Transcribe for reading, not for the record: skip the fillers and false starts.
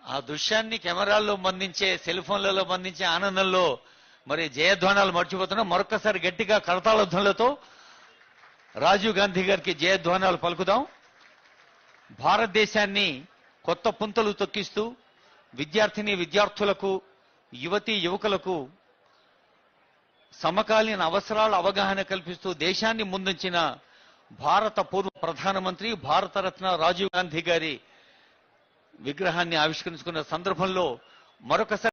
ఆ దృశ్యాన్ని కెమెరాల్లో బంధించే సెల్ ఫోన్లలో బంధించే ఆనందంలో మరి జయధ్వానాలు మర్చిపోతున్నాం. మరొకసారి గట్టిగా కరతాళధ్వనులతో రాజీవ్ గాంధీ గారికి జయధ్వానాలు పలుకుదాం. భారతదేశాన్ని కొత్త పుంతలు తొక్కిస్తూ విద్యార్థులకు యువతీ యువకులకు సమకాలీన అవసరాల అవగాహన కల్పిస్తూ దేశాన్ని ముందుంచిన భారత పూర్వ ప్రధానమంత్రి భారతరత్న రాజీవ్ గాంధీ గారి విగ్రహాన్ని ఆవిష్కరించుకున్న సందర్భంలో మరొకసారి